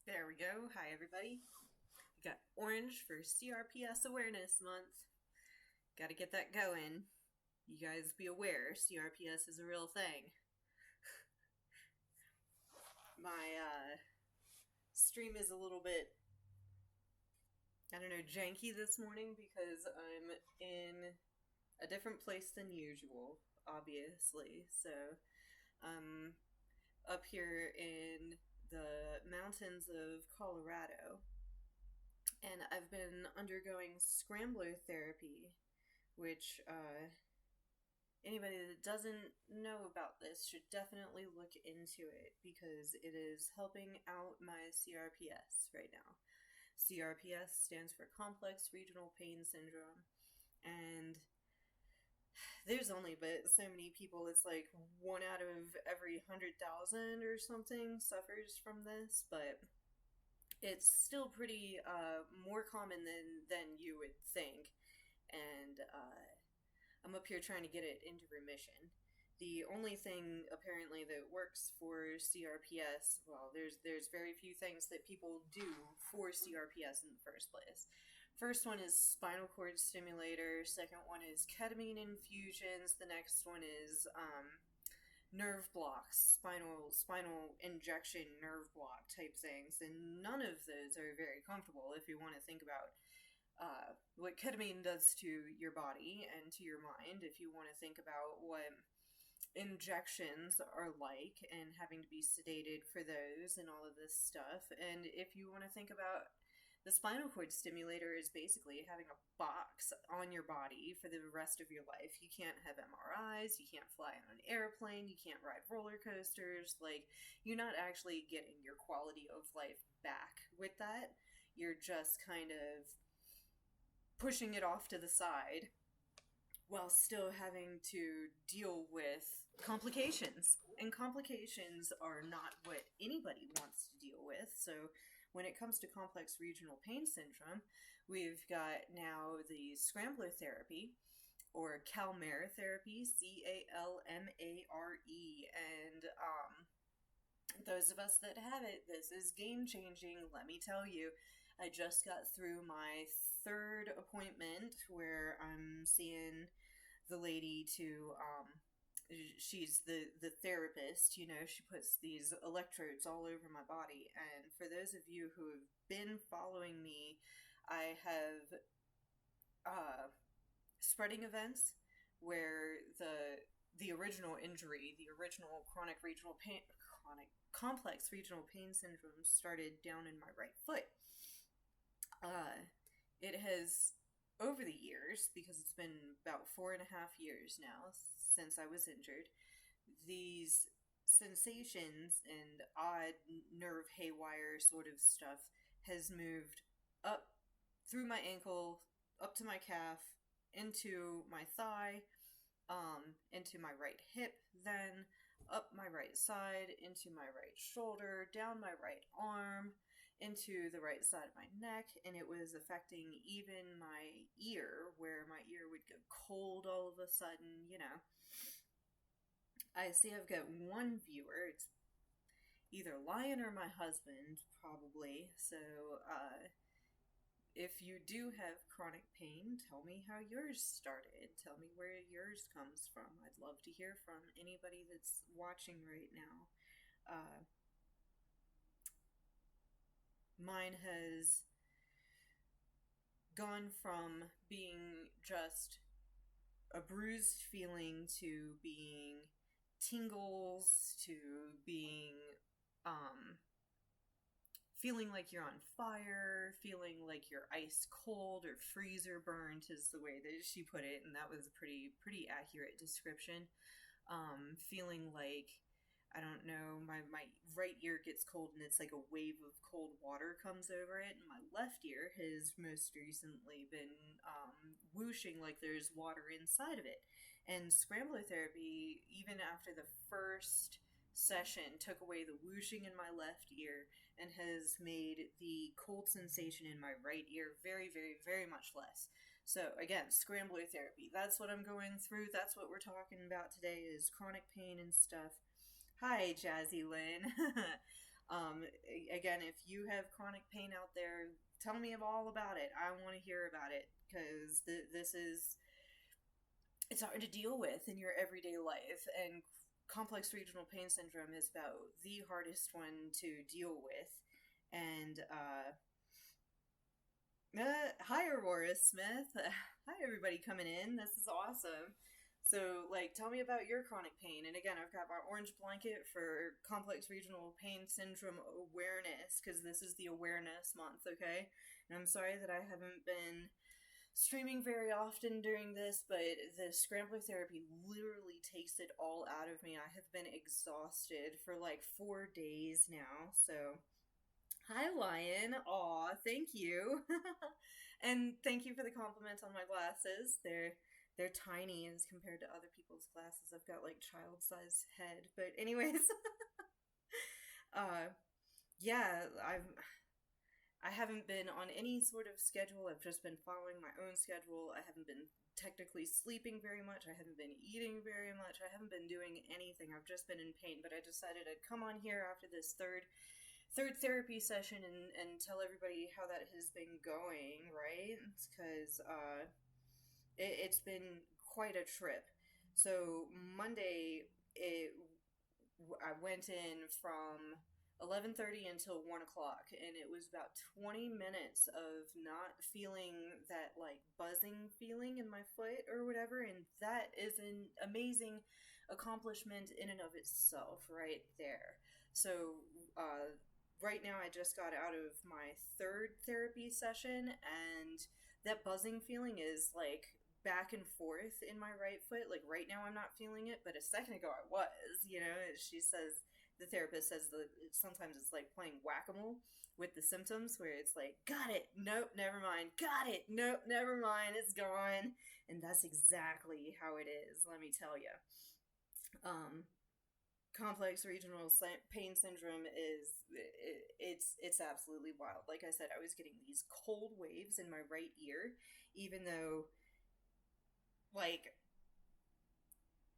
There we go. Hi, everybody. We got orange for CRPS Awareness Month. Got to get that going. You guys be aware, CRPS is a real thing. My stream is a little bit, janky this morning because I'm in a different place than usual, obviously. So I'm up here in the mountains of Colorado, and I've been undergoing Scrambler Therapy, which anybody that doesn't know about this should definitely look into it because it is helping out my CRPS right now. CRPS stands for Complex Regional Pain Syndrome, and there's only but so many people. It's like 1 out of every 100,000 or something suffers from this, but it's still pretty more common than you would think, and I'm up here trying to get it into remission. The only thing apparently that works for CRPS, well, there's very few things that people do for CRPS in the first place. First one is spinal cord stimulator. Second one is ketamine infusions. The next one is nerve blocks, spinal injection nerve block type things, and none of those are very comfortable if you want to think about what ketamine does to your body and to your mind. If you want to think about what injections are like and having to be sedated for those and all of this stuff, and if you want to think about the spinal cord stimulator is basically having a box on your body for the rest of your life. You can't have MRIs, you can't fly on an airplane, you can't ride roller coasters. Like, you're not actually getting your quality of life back with that. You're just kind of pushing it off to the side while still having to deal with complications. And complications are not what anybody wants to deal with. So when it comes to complex regional pain syndrome, we've got now the Scrambler Therapy, or Calmare Therapy, CALMARE. And those of us that have it, this is game changing, let me tell you. I just got through my third appointment where I'm seeing the lady to, she's the therapist, she puts these electrodes all over my body. And for those of you who have been following me, I have spreading events where the original injury, the original complex regional pain syndrome started down in my right foot. It has, over the years, because it's been about 4.5 years now since I was injured, these sensations and odd nerve haywire sort of stuff has moved up through my ankle, up to my calf, into my thigh, into my right hip, then up my right side, into my right shoulder, down my right arm, into the right side of my neck, and it was affecting even my ear, where my ear would go cold all of a sudden. I see I've got one viewer. It's either Lion or my husband, probably. So, if you do have chronic pain, tell me how yours started. Tell me where yours comes from. I'd love to hear from anybody that's watching right now. Mine has gone from being just a bruised feeling to being tingles to being feeling like you're on fire, feeling like you're ice cold or freezer burnt is the way that she put it, and that was a pretty accurate description. Feeling like, I don't know, my right ear gets cold and it's like a wave of cold water comes over it, and my left ear has most recently been whooshing like there's water inside of it. And Scrambler Therapy, even after the first session, took away the whooshing in my left ear and has made the cold sensation in my right ear very, very, very much less. So again, Scrambler Therapy, that's what I'm going through. That's what we're talking about today, is chronic pain and stuff. Hi, Jazzy Lynn. Again, if you have chronic pain out there, tell me all about it. I want to hear about it because this is it's hard to deal with in your everyday life, and complex regional pain syndrome is about the hardest one to deal with. And hi, Aurora Smith. Hi, everybody coming in. This is awesome. So, like, tell me about your chronic pain. And again, I've got my orange blanket for complex regional pain syndrome awareness because this is the awareness month, okay? And I'm sorry that I haven't been streaming very often during this, but the Scrambler Therapy literally takes it all out of me. I have been exhausted for like 4 days now, so hi, Lion. Aw, thank you. And thank you for the compliment on my glasses. They're tiny as compared to other people's glasses. I've got like child-sized head. But anyways, uh yeah, I haven't been on any sort of schedule. I've just been following my own schedule. I haven't been technically sleeping very much. I haven't been eating very much. I haven't been doing anything. I've just been in pain, but I decided I'd come on here after this third therapy session and tell everybody how that has been going, right? Because it's been quite a trip. So Monday, I went in from 11:30 until 1 o'clock, and it was about 20 minutes of not feeling that like buzzing feeling in my foot or whatever, and that is an amazing accomplishment in and of itself right there. So right now I just got out of my third therapy session, and that buzzing feeling is like back and forth in my right foot. Like right now I'm not feeling it, but a second ago I was. She says, the therapist says that sometimes it's like playing whack-a-mole with the symptoms, where it's like, got it, nope, never mind, got it, nope, never mind, it's gone. And that's exactly how it is, let me tell you. Complex regional pain syndrome it's absolutely wild. Like I said, I was getting these cold waves in my right ear, even though like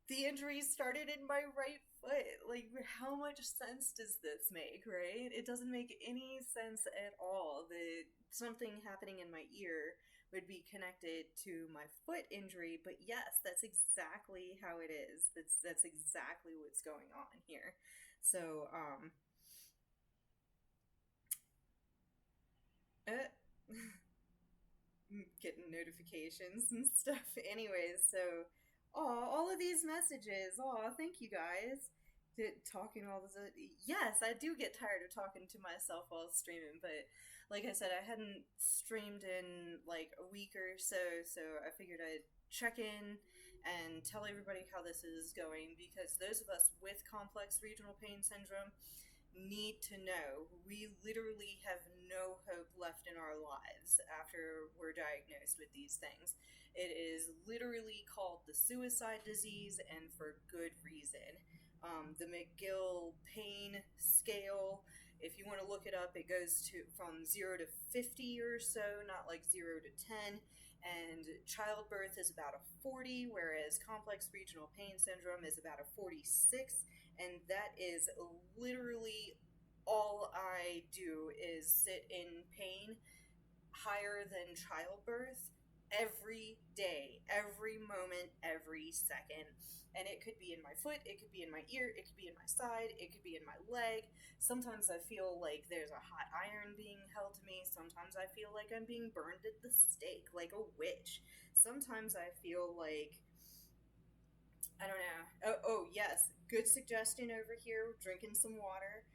the injury started in my right foot. Like, how much sense does this make, right? It doesn't make any sense at all that something happening in my ear would be connected to my foot injury, but yes, that's exactly how it is. That's exactly what's going on here. So, uh, getting notifications and stuff. Anyways, so, all of these messages. Thank you guys. Talking all this. Yes, I do get tired of talking to myself while streaming, but like I said, I hadn't streamed in like a week or so, so I figured I'd check in and tell everybody how this is going, because those of us with complex regional pain syndrome need to know we literally have no hope left in our lives after we're diagnosed with these things. It is literally called the suicide disease, and for good reason. The McGill pain scale, if you want to look it up, it goes to from 0 to 50 or so, not like 0 to 10. And childbirth is about a 40, whereas complex regional pain syndrome is about a 46. And that is literally all I do is sit in pain higher than childbirth every day, every moment, every second. And it could be in my foot, it could be in my ear, it could be in my side, it could be in my leg. Sometimes I feel like there's a hot iron being held to me. Sometimes I feel like I'm being burned at the stake like a witch. Sometimes I feel like, I don't know. Oh, yes. Good suggestion over here. Drinking some water.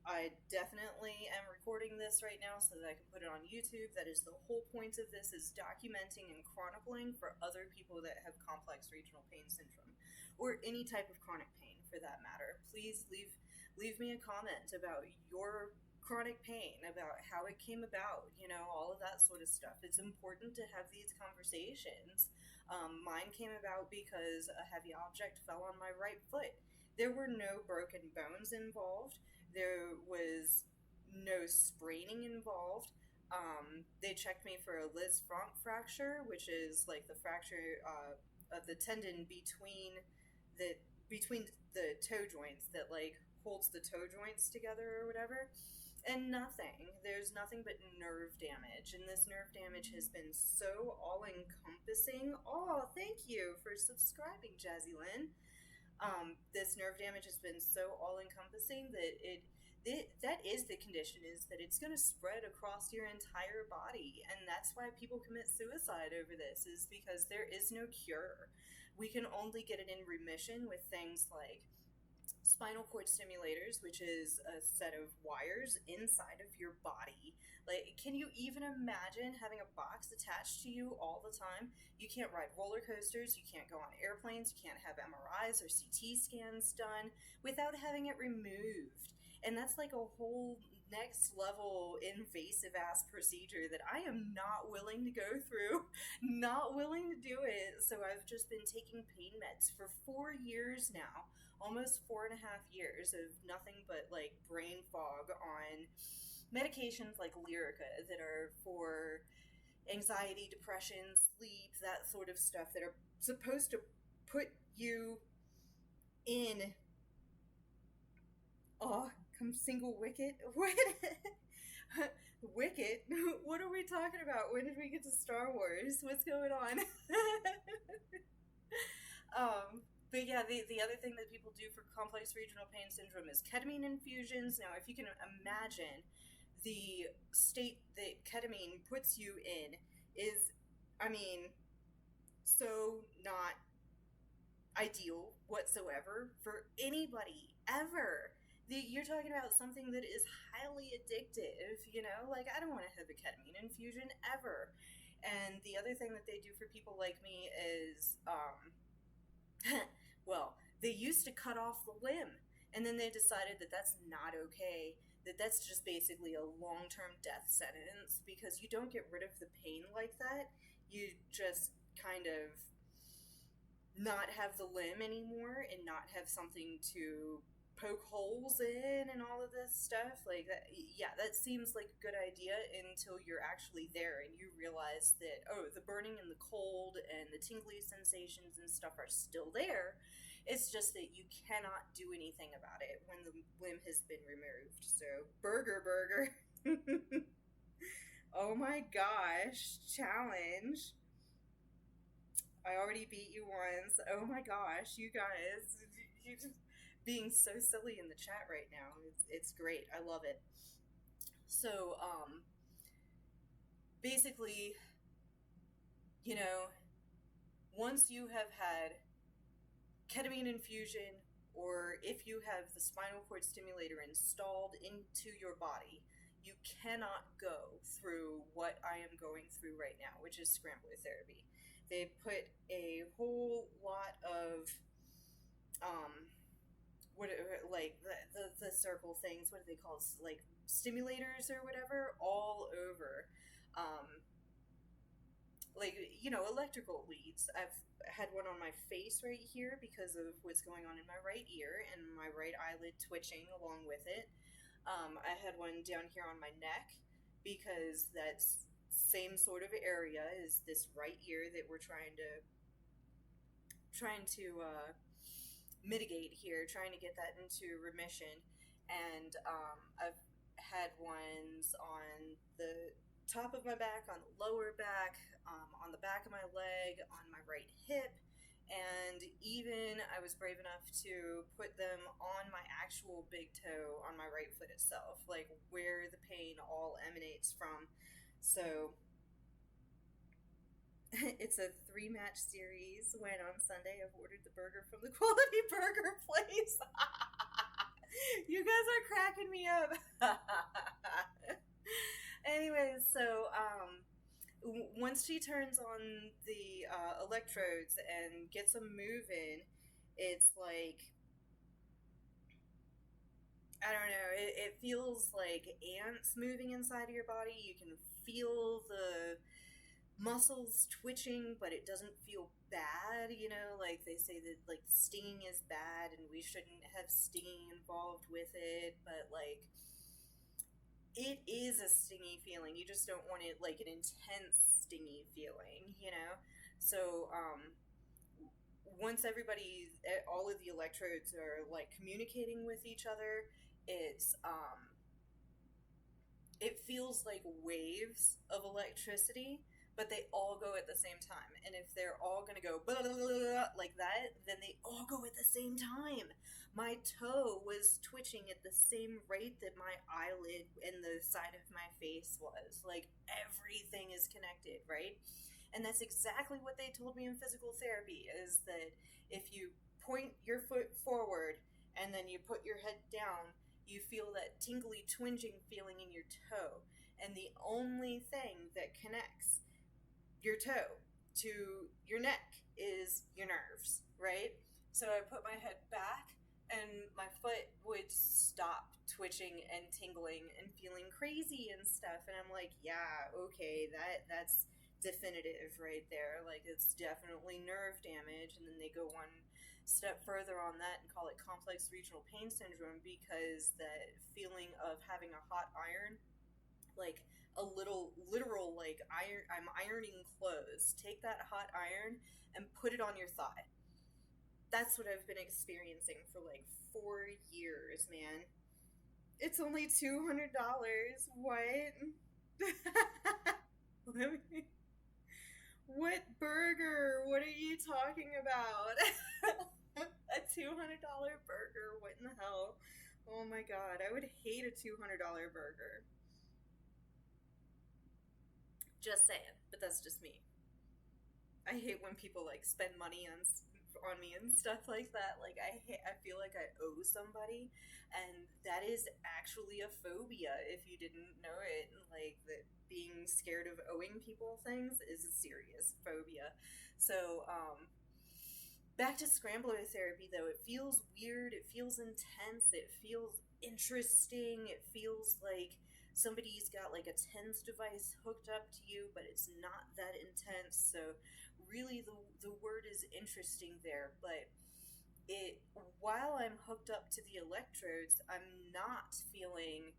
I definitely am recording this right now so that I can put it on YouTube. That is the whole point of this, is documenting and chronicling for other people that have complex regional pain syndrome, or any type of chronic pain for that matter. Please leave me a comment about your chronic pain, about how it came about, all of that sort of stuff. It's important to have these conversations. Mine came about because a heavy object fell on my right foot. There were no broken bones involved. There was no spraining involved. They checked me for a Liz Franck fracture, which is like the fracture of the tendon between the toe joints that like holds the toe joints together or whatever. And nothing. There's nothing but nerve damage. And this nerve damage has been so all encompassing. Oh, thank you for subscribing, Jazzy Lynn. This nerve damage has been so all encompassing that that is the condition, is that it's going to spread across your entire body. And that's why people commit suicide over this, is because there is no cure. We can only get it in remission with things like spinal cord stimulators, which is a set of wires inside of your body. Like, can you even imagine having a box attached to you all the time? You can't ride roller coasters, you can't go on airplanes, you can't have MRIs or CT scans done without having it removed. And that's like a whole next level invasive ass procedure that I am not willing to go through, not willing to do it. So I've just been taking pain meds for 4 years now, almost 4.5 years of nothing but like brain fog on medications like Lyrica that are for anxiety, depression, sleep, that sort of stuff, that are supposed to put you in single wicket. What? Wicket? What are we talking about? When did we get to Star Wars? What's going on? But yeah, the other thing that people do for complex regional pain syndrome is ketamine infusions. Now, if you can imagine, the state that ketamine puts you in is, I mean, so not ideal whatsoever for anybody ever. You're talking about something that is highly addictive, you know? Like, I don't want to have a ketamine infusion ever. And the other thing that they do for people like me is, well, they used to cut off the limb, and then they decided that that's not okay, that that's just basically a long-term death sentence, because you don't get rid of the pain like that. You just kind of not have the limb anymore and not have something to poke holes in and all of this stuff. Like, that, yeah, that seems like a good idea until you're actually there and you realize that, oh, the burning and the cold and the tingly sensations and stuff are still there. It's just that you cannot do anything about it when the limb has been removed. So, burger. Oh my gosh, challenge. I already beat you once. Oh my gosh, you guys. You just being so silly in the chat right now. It's great. I love it. So, basically, you know, once you have had ketamine infusion, or if you have the spinal cord stimulator installed into your body, you cannot go through what I am going through right now, which is Scrambler Therapy. They put a whole lot of, like the circle things, what do they call, like stimulators or whatever, all over, like, you know, electrical leads. I've had one on my face right here because of what's going on in my right ear and my right eyelid twitching along with it. I had one down here on my neck because that's same sort of area is this right ear that we're trying to mitigate here, trying to get that into remission. And I've had ones on the top of my back, on the lower back, on the back of my leg, on my right hip, and even I was brave enough to put them on my actual big toe on my right foot itself, like where the pain all emanates from. So it's a 3-match series. When on Sunday I've ordered the burger from the Quality Burger Place. You guys are cracking me up. Anyways, so once she turns on the electrodes and gets them moving, it's like, I don't know, it feels like ants moving inside of your body. You can feel the muscles twitching, but it doesn't feel bad, you know? Like, they say that, like, stinging is bad and we shouldn't have stinging involved with it, but, like, it is a stingy feeling. You just don't want it, like, an intense stingy feeling, you know? So, once all of the electrodes are like communicating with each other, it feels like waves of electricity, but they all go at the same time. And if they're all going to go blah, blah, blah, blah, like that, then they all go at the same time. My toe was twitching at the same rate that my eyelid and the side of my face was. Like, everything is connected, right? And that's exactly what they told me in physical therapy, is that if you point your foot forward and then you put your head down, you feel that tingly, twinging feeling in your toe. And the only thing that connects your toe to your neck is your nerves, right? So I put my head back and my foot would stop twitching and tingling and feeling crazy and stuff. And I'm like, yeah, okay, that's definitive right there. Like, it's definitely nerve damage. And then they go one step further on that and call it complex regional pain syndrome, because that feeling of having a hot iron, like a literal like iron, I'm ironing clothes, take that hot iron and put it on your thigh. That's what I've been experiencing for like 4 years, man. It's only $200. What? What burger? What are you talking about? A $200 burger? What in the hell? Oh my god, I would hate a $200 burger. Just saying, but that's just me. I hate when people like spend money on me and stuff like that. Like, I feel like I owe somebody, and that is actually a phobia if you didn't know it. Like, that being scared of owing people things is a serious phobia. So back to Scrambler Therapy, though. It feels weird, it feels intense, it feels interesting, it feels like somebody's got like a TENS device hooked up to you, but it's not that intense. So really the word is interesting there, but while I'm hooked up to the electrodes, I'm not feeling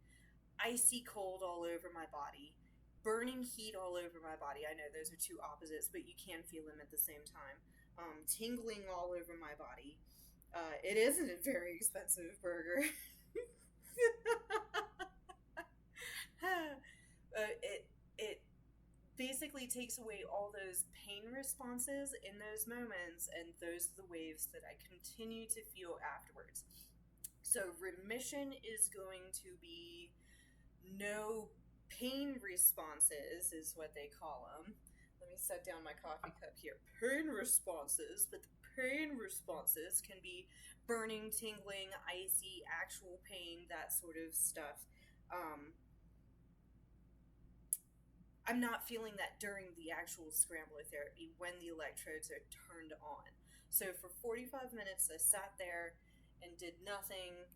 icy cold all over my body, burning heat all over my body. I know those are two opposites, but you can feel them at the same time. Tingling all over my body. It isn't a very expensive burger. It basically takes away all those pain responses in those moments, and those are the waves that I continue to feel afterwards. So remission is going to be no pain responses, is what they call them. Let me set down my coffee cup here. Pain responses, but the pain responses can be burning, tingling, icy, actual pain, that sort of stuff. I'm not feeling that during the actual Scrambler Therapy when the electrodes are turned on. So for 45 minutes, I sat there and did nothing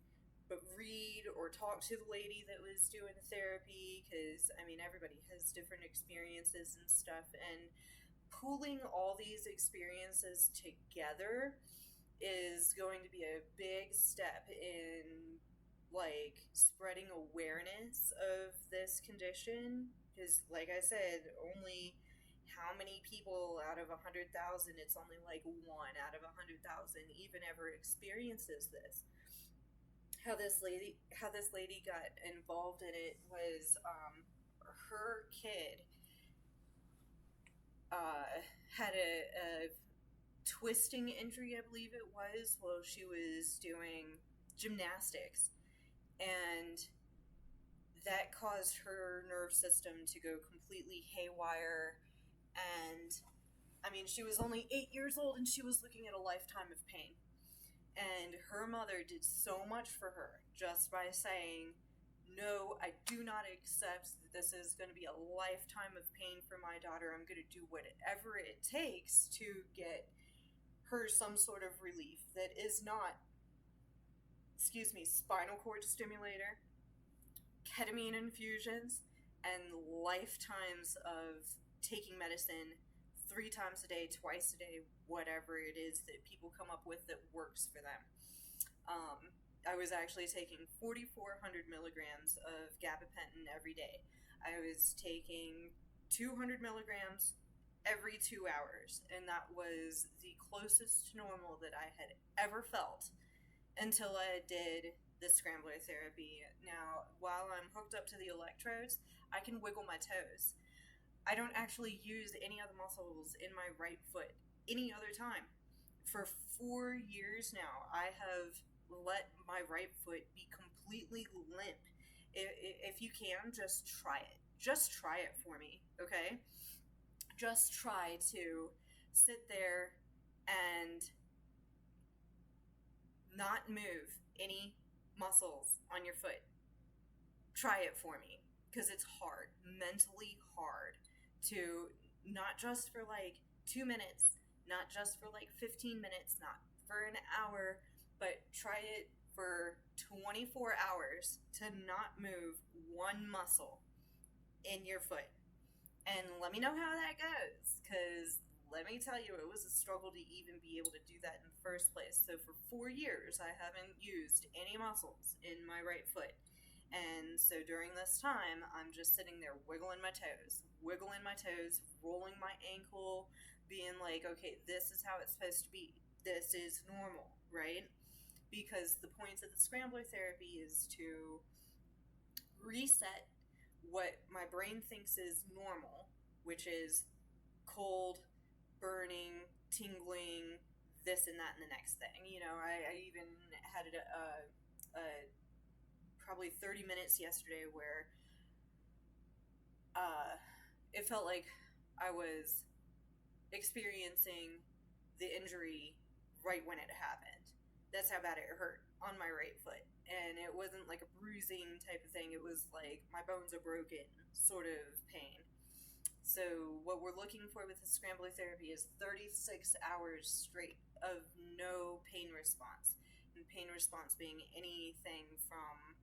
but read or talk to the lady that was doing the therapy, because, I mean, everybody has different experiences and stuff, and pooling all these experiences together is going to be a big step in, like, spreading awareness of this condition. Because, like I said, only how many people out of 100,000, it's only like 1 out of 100,000 even ever experiences this. How this lady got involved in it was her kid had a twisting injury, I believe it was, while she was doing gymnastics, and that caused her nerve system to go completely haywire. And I mean, she was only 8 years old and she was looking at a lifetime of pain. And her mother did so much for her just by saying, no, I do not accept that this is going to be a lifetime of pain for my daughter. I'm going to do whatever it takes to get her some sort of relief that is not, spinal cord stimulator, ketamine infusions, and lifetimes of taking medicine 3 times a day, twice a day, whatever it is that people come up with that works for them. I was actually taking 4,400 milligrams of gabapentin every day. I was taking 200 milligrams every 2 hours, and that was the closest to normal that I had ever felt until I did the Scrambler Therapy. Now, while I'm hooked up to the electrodes, I can wiggle my toes. I don't actually use any other muscles in my right foot any other time. For 4 years now, I have let my right foot be completely limp. If you can, just try it. Just try it for me, okay? Just try to sit there and not move any muscles on your foot. Try it for me, because it's hard, mentally hard, to not just for like 2 minutes, not just for like 15 minutes, not for an hour, but try it for 24 hours to not move one muscle in your foot. And let me know how that goes, because let me tell you, it was a struggle to even be able to do that in the first place. So for 4 years, I haven't used any muscles in my right foot. And so during this time, I'm just sitting there wiggling my toes, rolling my ankle, being like, okay, this is how it's supposed to be. This is normal, right? Because the point of the Scrambler Therapy is to reset what my brain thinks is normal, which is cold, burning, tingling, this and that and the next thing. You know, I even had probably 30 minutes yesterday where it felt like I was experiencing the injury right when it happened. That's how bad it hurt on my right foot. And it wasn't like a bruising type of thing. It was like my bones are broken sort of pain. So what we're looking for with the Scrambler Therapy is 36 hours straight of no pain response. And pain response being anything from,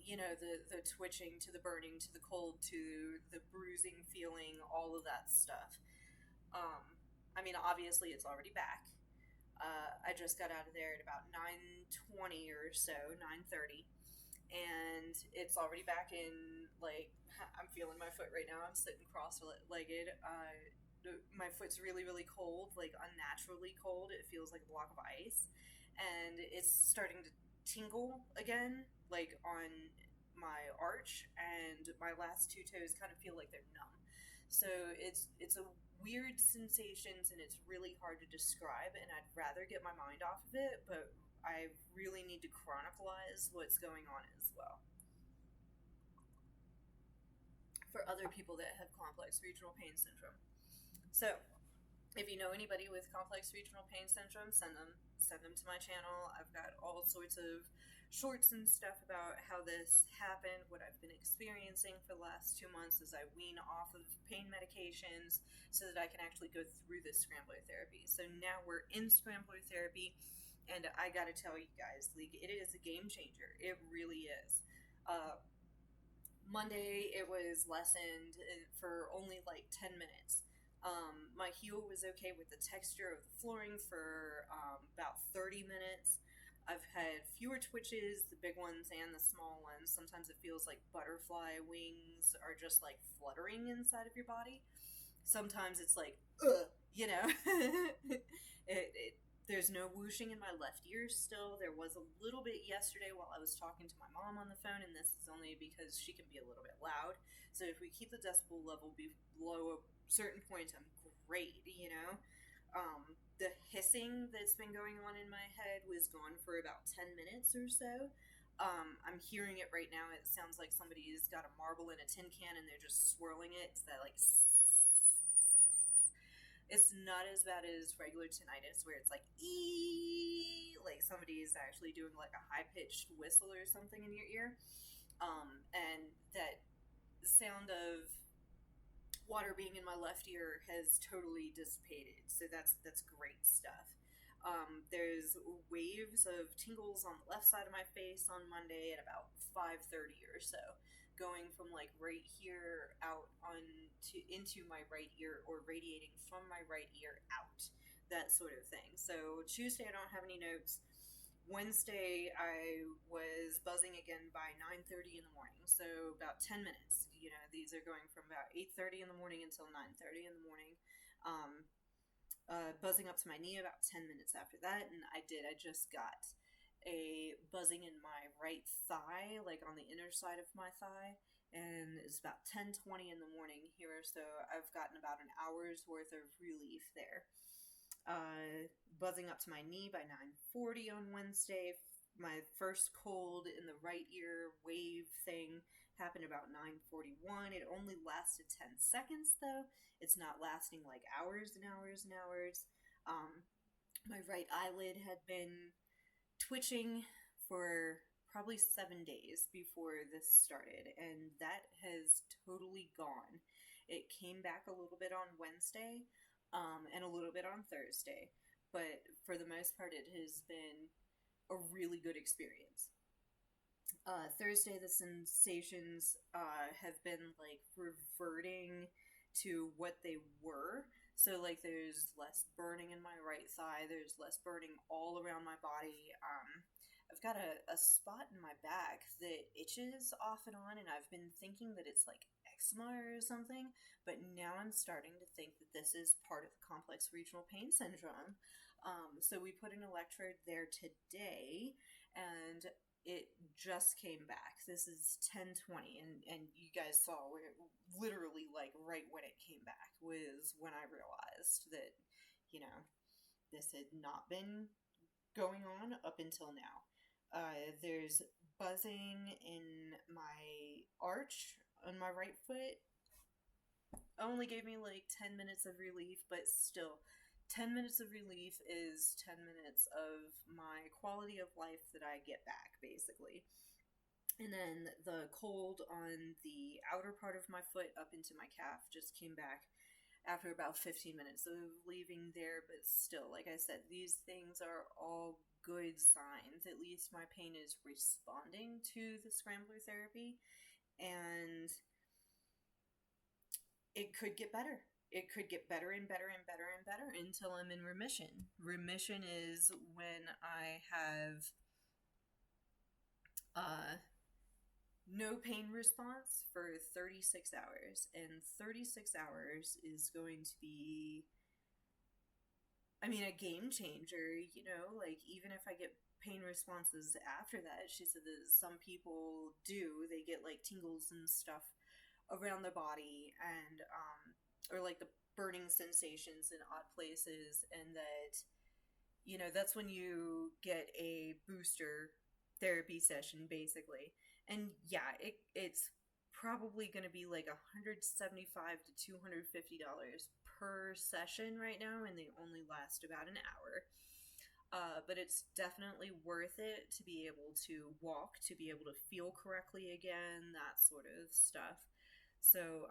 you know, the twitching to the burning to the cold to the bruising feeling, all of that stuff. I mean, obviously it's already back. I just got out of there at about 9:20 or so, 9:30, and it's already back in, like, I'm feeling my foot right now. I'm sitting cross-legged. My foot's really, really cold, like unnaturally cold. It feels like a block of ice, and it's starting to tingle again, like on my arch, and my last 2 toes kind of feel like they're numb. So it's a weird sensations, and it's really hard to describe, and I'd rather get my mind off of it, but I really need to chronicleize what's going on as well. For other people that have complex regional pain syndrome. So, if you know anybody with complex regional pain syndrome, send them to my channel. I've got all sorts of shorts and stuff about how this happened, what I've been experiencing for the last 2 months as I wean off of pain medications so that I can actually go through this Scrambler Therapy. So now we're in Scrambler Therapy, and I gotta tell you guys, like, it is a game changer. It really is. Monday, it was lessened for only like 10 minutes. My heel was okay with the texture of the flooring for about 30 minutes. I've had fewer twitches, the big ones and the small ones. Sometimes it feels like butterfly wings are just like fluttering inside of your body. Sometimes it's like, ugh, you know. There's no whooshing in my left ear still. There was a little bit yesterday while I was talking to my mom on the phone, and this is only because she can be a little bit loud. So if we keep the decibel level below a certain point, I'm great, you know? The hissing that's been going on in my head was gone for about 10 minutes or so. I'm hearing it right now. It sounds like somebody's got a marble in a tin can and they're just swirling it. It's that like... It's not as bad as regular tinnitus where it's like ee, like somebody's actually doing like a high-pitched whistle or something in your ear. And that sound of water being in my left ear has totally dissipated, so that's great stuff. There's waves of tingles on the left side of my face on Monday at about 5:30 or so, going from like right here out into my right ear, or radiating from my right ear out, that sort of thing. So Tuesday I don't have any notes. Wednesday I was buzzing again by 9:30 in the morning, so about 10 minutes. these are going from about 8:30 in the morning until 9:30 in the morning. Buzzing up to my knee about 10 minutes after that, and I just got a buzzing in my right thigh, like on the inner side of my thigh, and it's about 10:20 in the morning here, so I've gotten about an hour's worth of relief there. Buzzing up to my knee by 9:40 on Wednesday. My first cold in the right ear wave thing happened about 9:41. It only lasted 10 seconds, though. It's not lasting like hours and hours and hours. My right eyelid had been twitching for probably 7 days before this started, and that has totally gone. It came back a little bit on Wednesday, and a little bit on Thursday, but for the most part, it has been a really good experience. Thursday, the sensations have been like reverting to what they were. So, like, there's less burning in my right thigh, there's less burning all around my body. I've got a spot in my back that itches off and on, and I've been thinking that it's like eczema or something, but now I'm starting to think that this is part of the complex regional pain syndrome. So we put an electrode there today, and it just came back. This is 10:20, and you guys saw where literally, like, right when it came back was when I realized that, this had not been going on up until now. There's buzzing in my arch on my right foot. Only gave me like 10 minutes of relief, but still, 10 minutes of relief is 10 minutes of my quality of life that I get back, basically. And then the cold on the outer part of my foot up into my calf just came back after about 15 minutes of leaving there, but still, like I said, these things are all good signs. At least my pain is responding to the Scrambler Therapy, and it could get better. It could get better and better and better and better until I'm in remission. Remission is when I have no pain response for 36 hours. And 36 hours is going to be, a game changer, like, even if I get pain responses after that. She said that some people do. They get, like, tingles and stuff around their body, and, or, like, the burning sensations in odd places, and that, that's when you get a booster therapy session, basically. And yeah, it's probably going to be like $175 to $250 per session right now, and they only last about an hour. But it's definitely worth it to be able to walk, to be able to feel correctly again, that sort of stuff. So,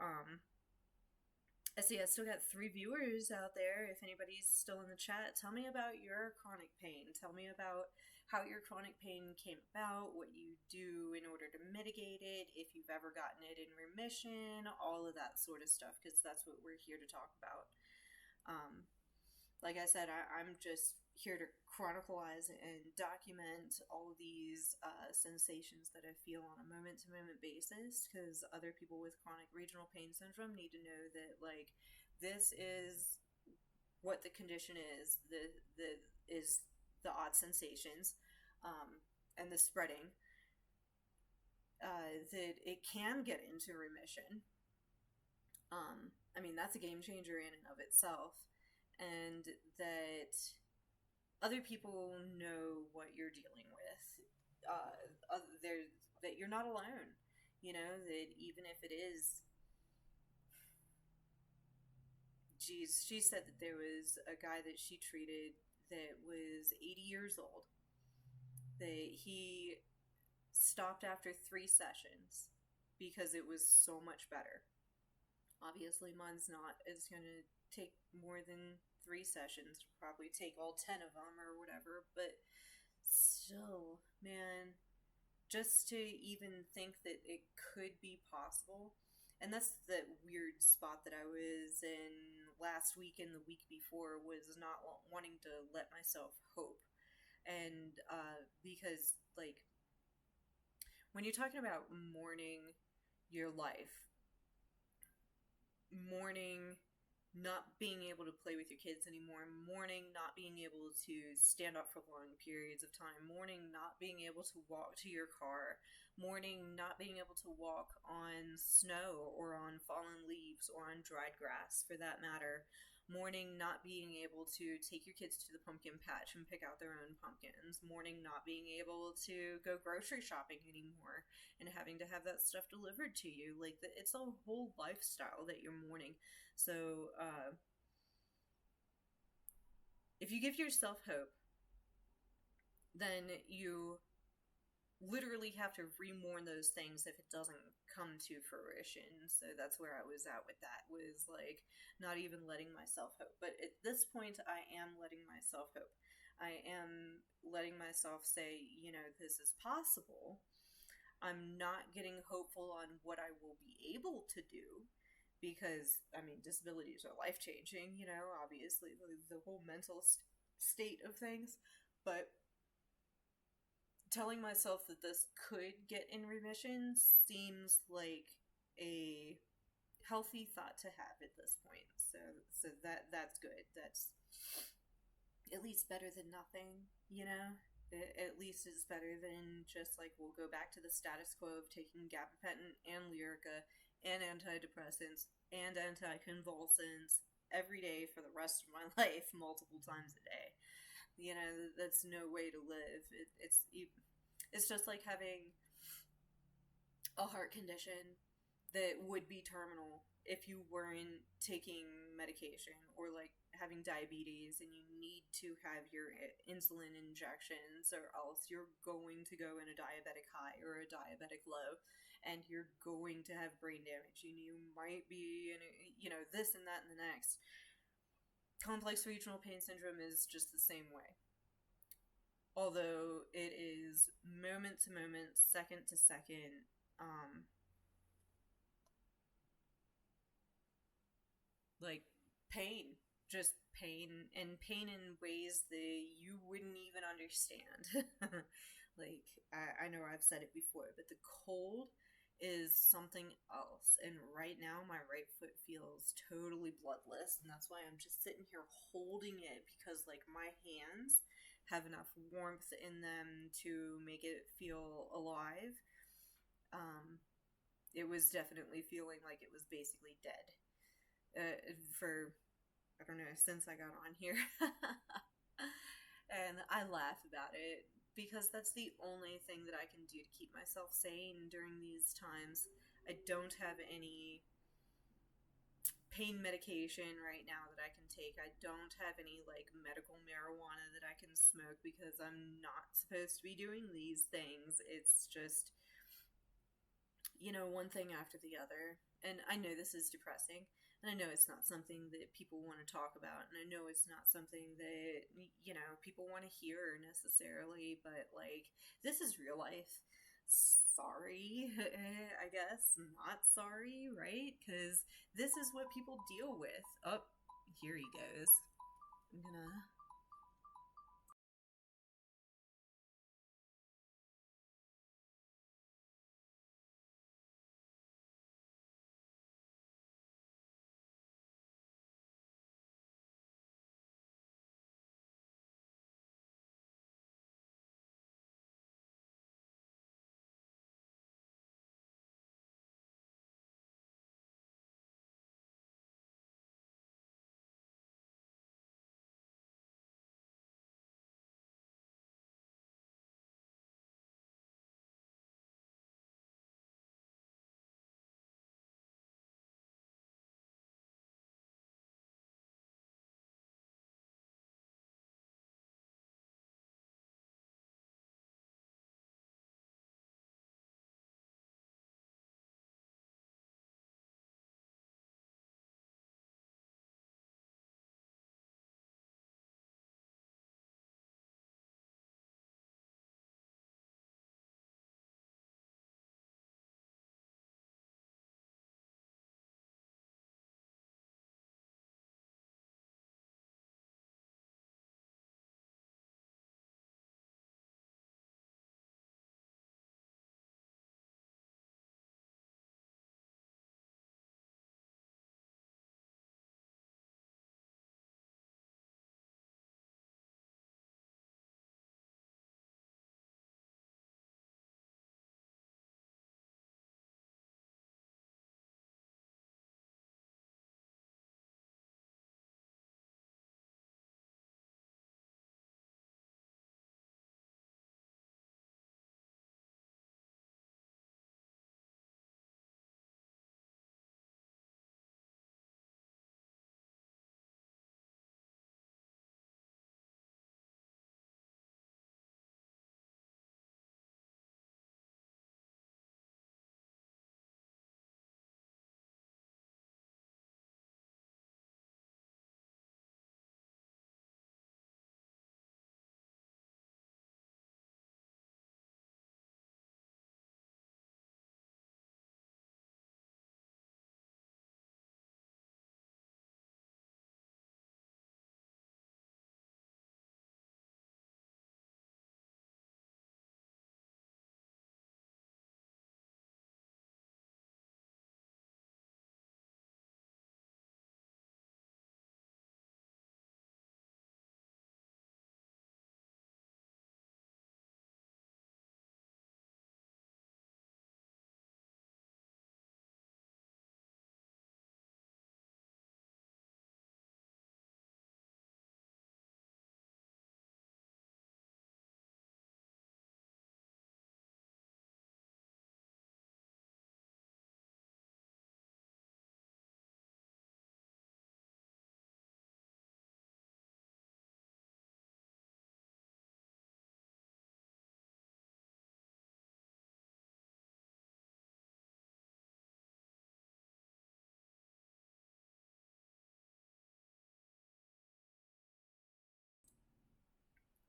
I see I still got 3 viewers out there. If anybody's still in the chat, tell me about your chronic pain. Tell me about how your chronic pain came about, what you do in order to mitigate it, if you've ever gotten it in remission, all of that sort of stuff, because that's what we're here to talk about. Like I said, I'm just here to chronicleize and document all of these sensations that I feel on a moment-to-moment basis, because other people with chronic regional pain syndrome need to know that, like, this is what the condition is, the odd sensations, and the spreading, that it can get into remission. That's a game changer in and of itself, and that other people know what you're dealing with. That you're not alone. That even if it is, geez, she said that there was a guy that she treated that was 80 years old. That he stopped after 3 sessions because it was so much better. Obviously, mine's not. It's going to take more than 3 sessions, probably take all 10 of them or whatever, but still, man, just to even think that it could be possible. And that's the weird spot that I was in last week and the week before, was not wanting to let myself hope. And because, like, when you're talking about mourning your life, mourning not being able to play with your kids anymore, mourning not being able to stand up for long periods of time, mourning not being able to walk to your car, mourning not being able to walk on snow or on fallen leaves or on dried grass for that matter, mourning not being able to take your kids to the pumpkin patch and pick out their own pumpkins, mourning not being able to go grocery shopping anymore and having to have that stuff delivered to you. Like, it's a whole lifestyle that you're mourning. So, if you give yourself hope, then you literally have to re-mourn those things if it doesn't come to fruition. So that's where I was at with that, was like not even letting myself hope. But at this point, I am letting myself hope. I am letting myself say, this is possible. I'm not getting hopeful on what I will be able to do, because, disabilities are life-changing, obviously, the whole mental state of things, but telling myself that this could get in remission seems like a healthy thought to have at this point. So that's good. That's at least better than nothing, At least it's better than just like, we'll go back to the status quo of taking gabapentin and Lyrica and antidepressants and anticonvulsants every day for the rest of my life, multiple times a day. That's no way to live. It's just like having a heart condition that would be terminal if you weren't taking medication, or like having diabetes and you need to have your insulin injections, or else you're going to go in a diabetic high or a diabetic low, and you're going to have brain damage, and you might be in this and that and the next. Complex regional pain syndrome is just the same way, although it is moment to moment, second to second, like pain, just pain, and pain in ways that you wouldn't even understand. Like, I know I've said it before, but the cold is something else, and right now my right foot feels totally bloodless, and that's why I'm just sitting here holding it, because like my hands have enough warmth in them to make it feel alive. It was definitely feeling like it was basically dead, for, I don't know, since I got on here. And I laugh about it, because that's the only thing that I can do to keep myself sane during these times. I don't have any pain medication right now that I can take. I don't have any like medical marijuana that I can smoke, because I'm not supposed to be doing these things. It's just, one thing after the other. And I know this is depressing, and I know it's not something that people want to talk about, and I know it's not something that, people want to hear necessarily, but like, this is real life. Sorry, I guess. Not sorry, right? Because this is what people deal with. Oh, here he goes. I'm gonna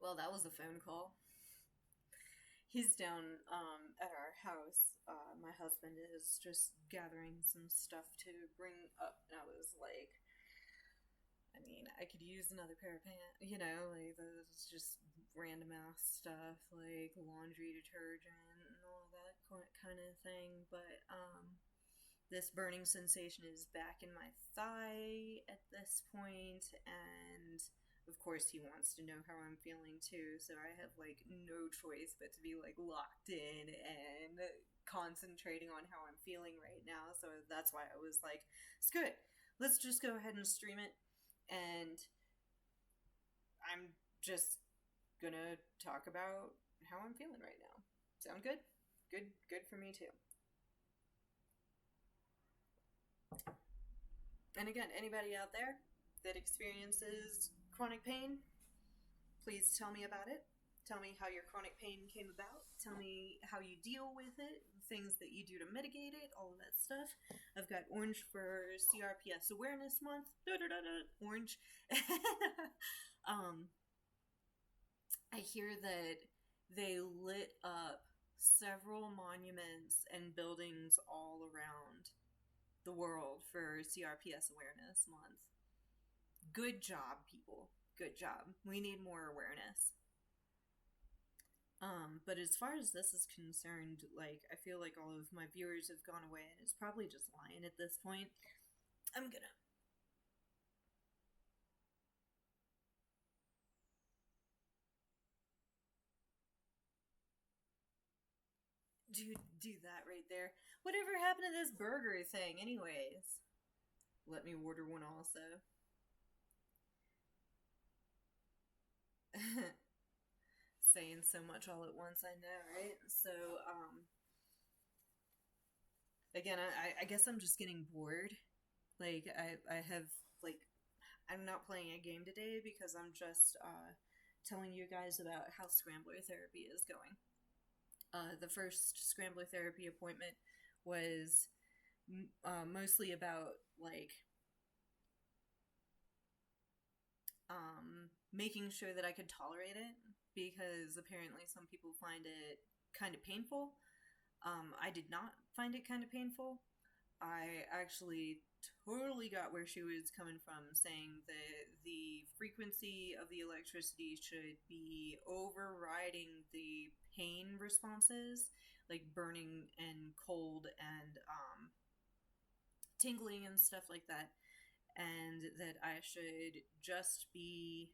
Well, that was a phone call. He's down at our house. My husband is just gathering some stuff to bring up, and I was like, I mean, I could use another pair of pants, like those just random ass stuff, like laundry detergent and all that kind of thing. But this burning sensation is back in my thigh at this point, and of course he wants to know how I'm feeling too, so I have like no choice but to be like locked in and concentrating on how I'm feeling right now. So that's why I was like, screw it, let's just go ahead and stream it, and I'm just gonna talk about how I'm feeling right now. Sound good? Good for me too. And again, anybody out there that experiences chronic pain, please tell me about it. Tell me how your chronic pain came about. Tell me how you deal with it, things that you do to mitigate it, all of that stuff. I've got orange for CRPS Awareness Month. Orange. I hear that they lit up several monuments and buildings all around the world for CRPS Awareness Month. Good job, people. Good job. We need more awareness. But as far as this is concerned, like, I feel like all of my viewers have gone away and it's probably just lying at this point. I'm gonna do that right there. Whatever happened to this burger thing, anyways? Let me order one also. Saying so much all at once, I know, right? So, again, I guess I'm just getting bored. Like, I have, like, I'm not playing a game today because I'm just, telling you guys about how Scrambler Therapy is going. The first Scrambler Therapy appointment was mostly about, like, making sure that I could tolerate it, because apparently some people find it kind of painful. I did not find it kind of painful. I actually totally got where she was coming from, saying that the frequency of the electricity should be overriding the pain responses, like burning and cold and tingling and stuff like that, and that I should just be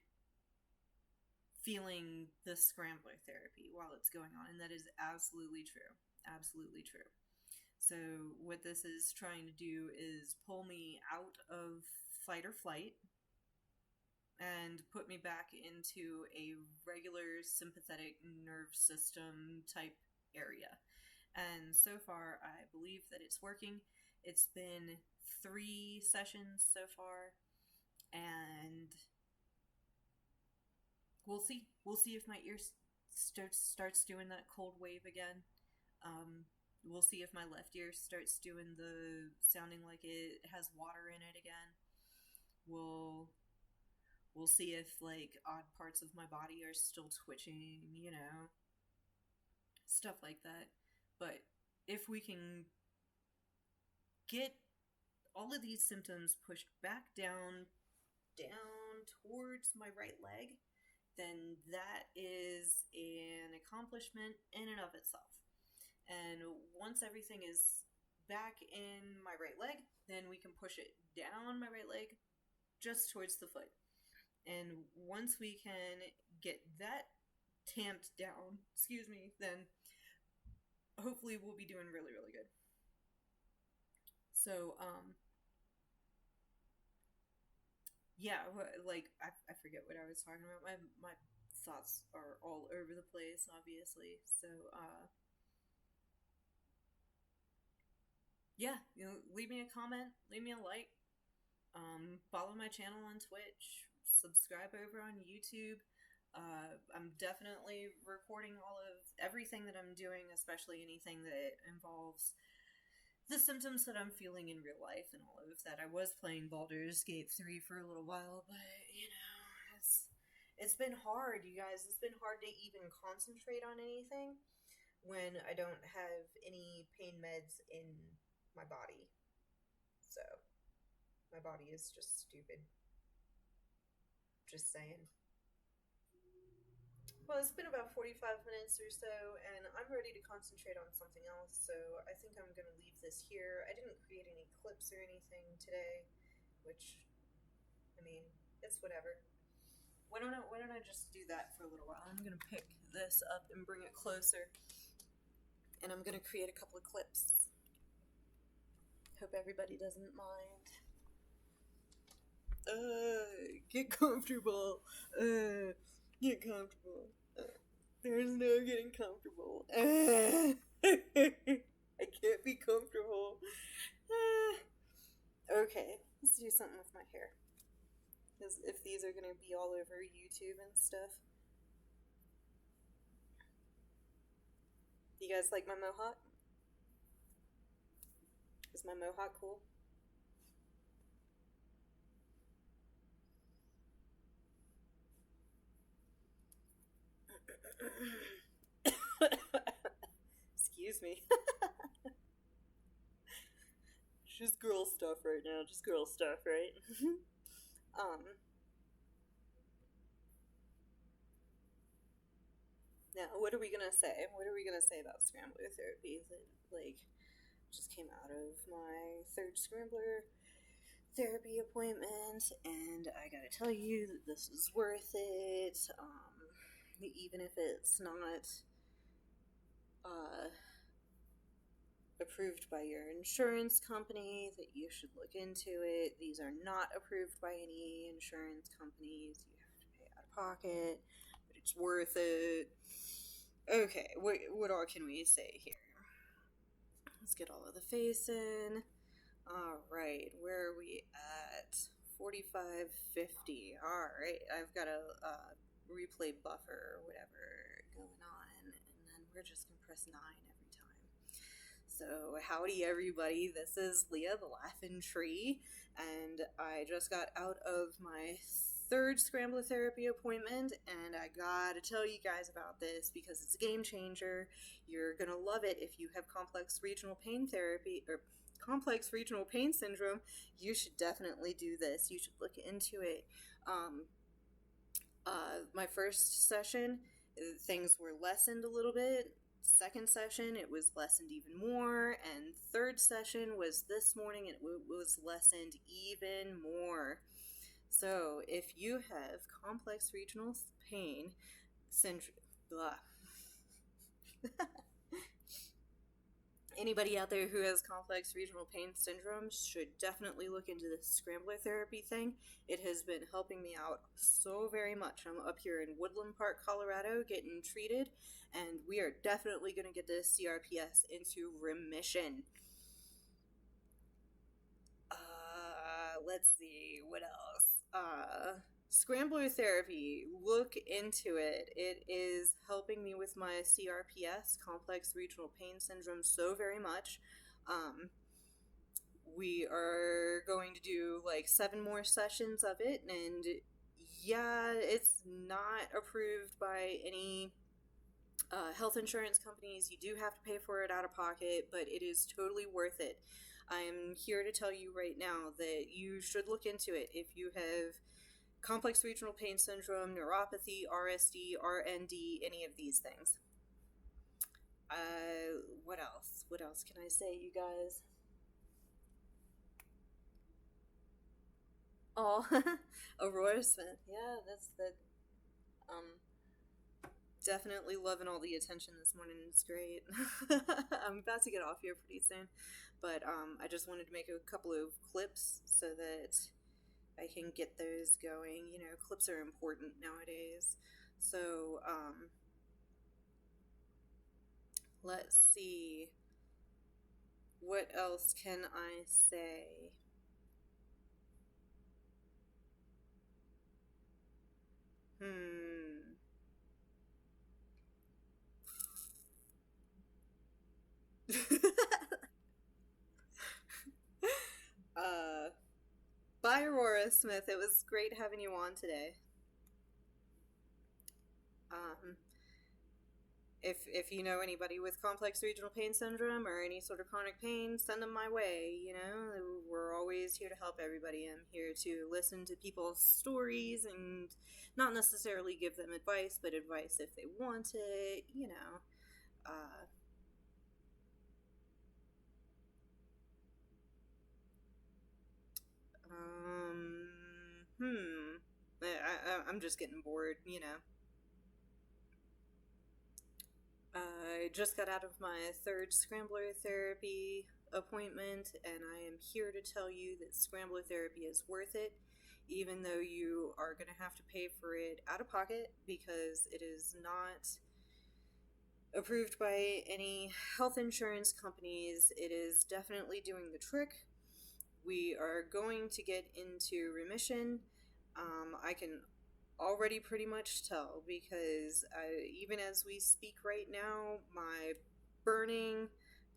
feeling the Scrambler Therapy while it's going on, and that is absolutely true. Absolutely true. So what this is trying to do is pull me out of fight or flight and put me back into a regular sympathetic nerve system type area. And so far, I believe that it's working. It's been 3 sessions so far, and we'll see. We'll see if my ear starts doing that cold wave again. We'll see if my left ear starts doing the sounding like it has water in it again. We'll see if, like, odd parts of my body are still twitching, stuff like that. But if we can get all of these symptoms pushed back down towards my right leg, then that is an accomplishment in and of itself. And once everything is back in my right leg, then we can push it down my right leg just towards the foot. And once we can get that tamped down, then hopefully we'll be doing really, really good. So, yeah, like, I forget what I was talking about. My thoughts are all over the place, obviously. So, yeah, leave me a comment, leave me a like, follow my channel on Twitch, subscribe over on YouTube. I'm definitely recording all of everything that I'm doing, especially anything that involves the symptoms that I'm feeling in real life and all of that. I was playing Baldur's Gate 3 for a little while, but It's been hard, you guys. It's been hard to even concentrate on anything when I don't have any pain meds in my body. So, my body is just stupid. Just saying. Well, it's been about 45 minutes or so, and I'm ready to concentrate on something else, so I think I'm going to leave this here. I didn't create any clips or anything today, which, I mean, it's whatever. Why don't I just do that for a little while? I'm going to pick this up and bring it closer, and I'm going to create a couple of clips. Hope everybody doesn't mind. Get comfortable. Get comfortable. There's no getting comfortable. I can't be comfortable. Okay, let's do something with my hair. Because if these are going to be all over YouTube and stuff. You guys like my mohawk? Is my mohawk cool? Excuse me. Just girl stuff right now. Just girl stuff, right? Now, what are we gonna say? What are we gonna say about Scrambler Therapy? That, like, just came out of my third Scrambler Therapy appointment, and I gotta tell you that this is worth it. Even if it's not approved by your insurance company, that you should look into it. These are not approved by any insurance companies. You have to pay out of pocket, but it's worth it. Okay, what all can we say here? Let's get all of the face in. Alright, where are we at? 4550. Alright, I've got a replay buffer or whatever going on, and then we're just gonna press 9 every time. So, howdy everybody, this is Leah, the Laughing Tree, and I just got out of my third Scrambler Therapy appointment, and I gotta tell you guys about this because it's a game changer. You're gonna love it if you have complex regional pain therapy, or complex regional pain syndrome. You should definitely do this. You should look into it. My first session, things were lessened a little bit. Second session, it was lessened even more, and third session was this morning, and it was lessened even more. So, if you have complex regional pain syndrome, blah. Anybody out there who has complex regional pain syndrome should definitely look into this Scrambler Therapy thing. It has been helping me out so very much. I'm up here in Woodland Park, Colorado, getting treated, and we are definitely going to get this CRPS into remission. Let's see, what else? Scrambler Therapy, look into it. It is helping me with my CRPS, complex regional pain syndrome, so very much. We are going to do like 7 more sessions of it, and yeah, it's not approved by any health insurance companies. You do have to pay for it out of pocket, but it is totally worth it. I am here to tell you right now that you should look into it if you have complex regional pain syndrome, neuropathy, RSD, RND, any of these things. What else? What else can I say, you guys? Oh, Aurora Smith. Yeah, that's the, definitely loving all the attention this morning. It's great. I'm about to get off here pretty soon, but, I just wanted to make a couple of clips so that I can get those going. You know, clips are important nowadays. So, let's see. What else can I say? Bye, Aurora Smith. It was great having you on today. Um, if you know anybody with complex regional pain syndrome or any sort of chronic pain, send them my way. We're always here to help everybody. I'm here to listen to people's stories and not necessarily give them advice, but advice if they want it. Uh, um, hmm. I'm just getting bored. I just got out of my third Scrambler Therapy appointment, and I am here to tell you that Scrambler Therapy is worth it, even though you are going to have to pay for it out of pocket because it is not approved by any health insurance companies. It is definitely doing the trick. We are going to get into remission. I can already pretty much tell because even as we speak right now, my burning,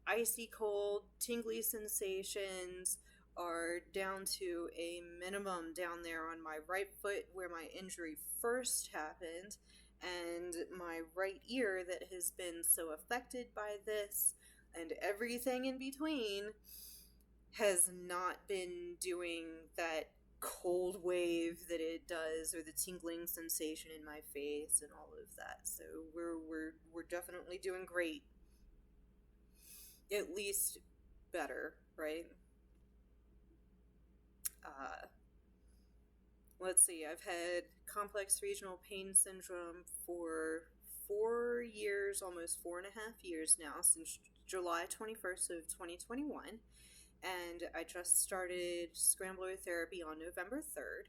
icy cold, tingly sensations are down to a minimum down there on my right foot where my injury first happened, and my right ear that has been so affected by this and everything in between has not been doing that cold wave that it does, or the tingling sensation in my face and all of that. So we're definitely doing great. At least better, right? Uh, let's see. I've had complex regional pain syndrome for 4 years, almost 4.5 years now, since July 21st of 2021. And I just started Scrambler Therapy on November 3rd.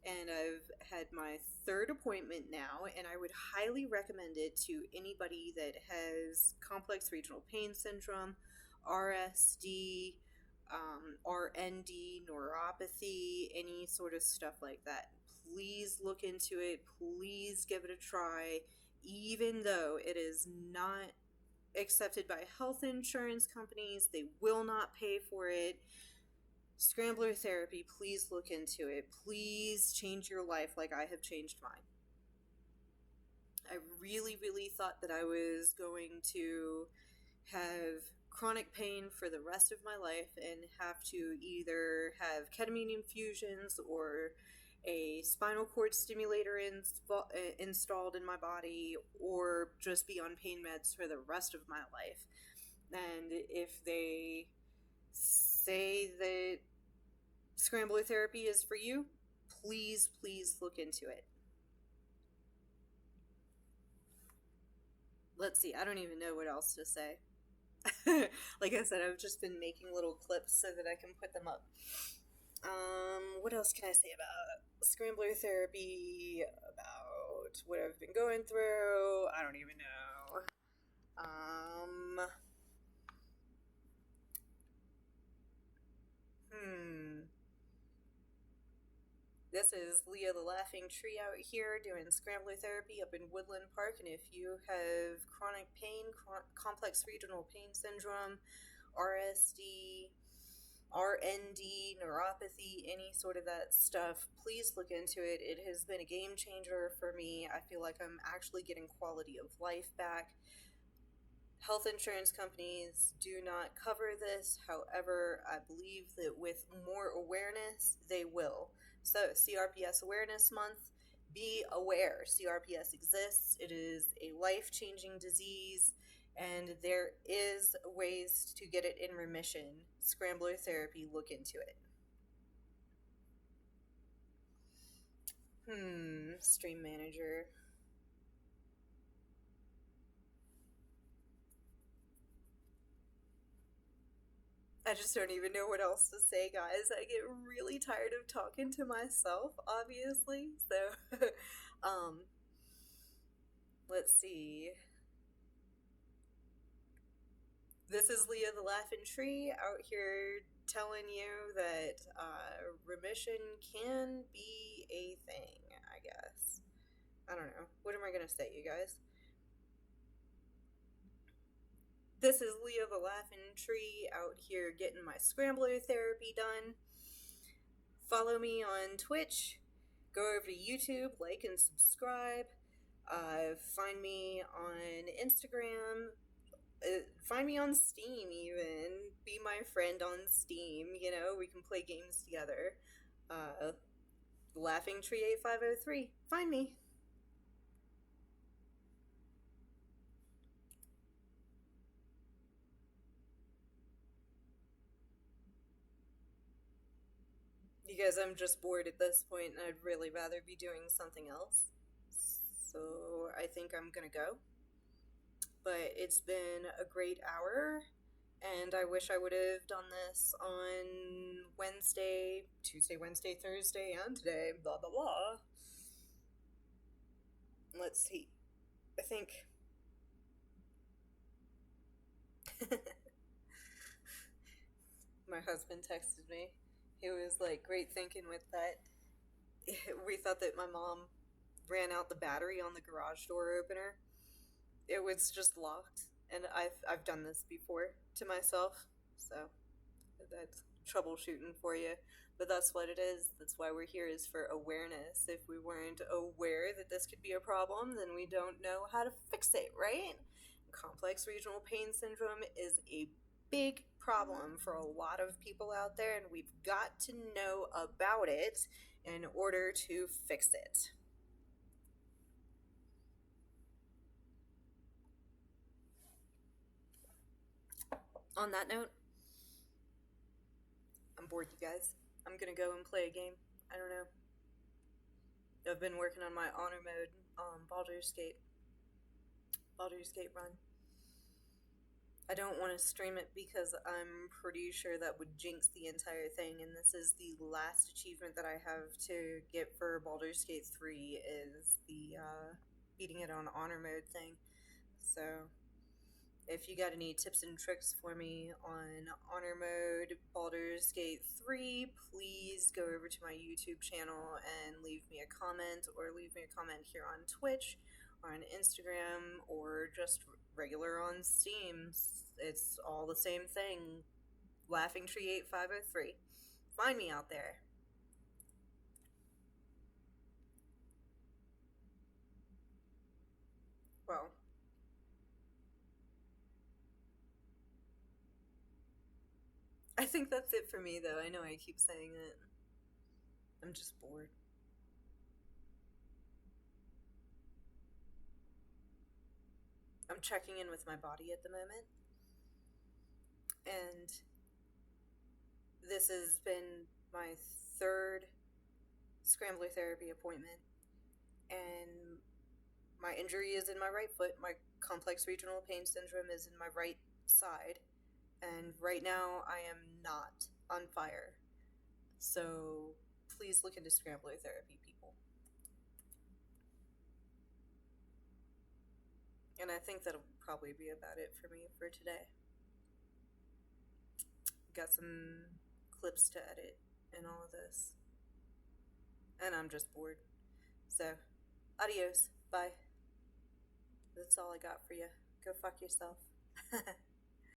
And I've had my third appointment now, and I would highly recommend it to anybody that has complex regional pain syndrome, RSD, RND, neuropathy, any sort of stuff like that. Please look into it. Please give it a try, even though it is not accepted by health insurance companies. They will not pay for it. Scrambler Therapy, please look into it. Please change your life like I have changed mine. I really, really thought that I was going to have chronic pain for the rest of my life and have to either have ketamine infusions or a spinal cord stimulator installed in my body, or just be on pain meds for the rest of my life. And if they say that Scrambler Therapy is for you, please, please look into it. Let's see, I don't even know what else to say. Like I said, I've just been making little clips so that I can put them up. What else can I say about Scrambler Therapy, about what I've been going through? I don't even know. This is Leah the Laughing Tree out here doing Scrambler Therapy up in Woodland Park, and if you have chronic pain, complex regional pain syndrome, RSD, RND, neuropathy, any sort of that stuff, please look into it. It has been a game changer for me. I feel like I'm actually getting quality of life back. Health insurance companies do not cover this. However, I believe that with more awareness, they will. So, CRPS Awareness Month, be aware. CRPS exists. It is a life-changing disease, and there is ways to get it in remission. Scrambler Therapy, look into it. Stream manager. I just don't even know what else to say, guys. I get really tired of talking to myself, obviously. So, let's see. This is Leah the Laughing Tree out here telling you that remission can be a thing, I guess. I don't know. What am I going to say, you guys? This is Leah the Laughing Tree out here getting my Scrambler Therapy done. Follow me on Twitch. Go over to YouTube, like and subscribe. Find me on Instagram. Find me on Steam, even. Be my friend on Steam. You know, we can play games together. Uh, Laughing Tree 8503. Find me. Because I'm just bored at this point and I'd really rather be doing something else. So I think I'm gonna go. But it's been a great hour, and I wish I would have done this on Wednesday, Tuesday, Wednesday, Thursday, and today, blah blah blah. Let's see. I think. My husband texted me. He was like, great thinking with that. We thought that my mom ran out the battery on the garage door opener. It was just locked, and I've done this before to myself, so that's troubleshooting for you. But that's what it is. That's why we're here, is for awareness. If we weren't aware that this could be a problem, then we don't know how to fix it, right? Complex regional pain syndrome is a big problem for a lot of people out there, and we've got to know about it in order to fix it. On that note, I'm bored, you guys. I'm gonna go and play a game. I don't know. I've been working on my honor mode Baldur's Gate run. I don't want to stream it because I'm pretty sure that would jinx the entire thing, and this is the last achievement that I have to get for Baldur's Gate 3 is the beating it on honor mode thing. So if you got any tips and tricks for me on honor mode Baldur's Gate 3, please go over to my YouTube channel and leave me a comment, or leave me a comment here on Twitch or on Instagram, or just regular on Steam. It's all the same thing. Laughing Tree 8503. Find me out there. Well, I think that's it for me, though. I know I keep saying it. I'm just bored. I'm checking in with my body at the moment. And this has been my third Scrambler Therapy appointment. And my injury is in my right foot. My complex regional pain syndrome is in my right side. And right now I am not on fire. So please look into Scrambler Therapy, people. And I think that'll probably be about it for me for today. Got some clips to edit and all of this. And I'm just bored. So, adios. Bye. That's all I got for you. Go fuck yourself.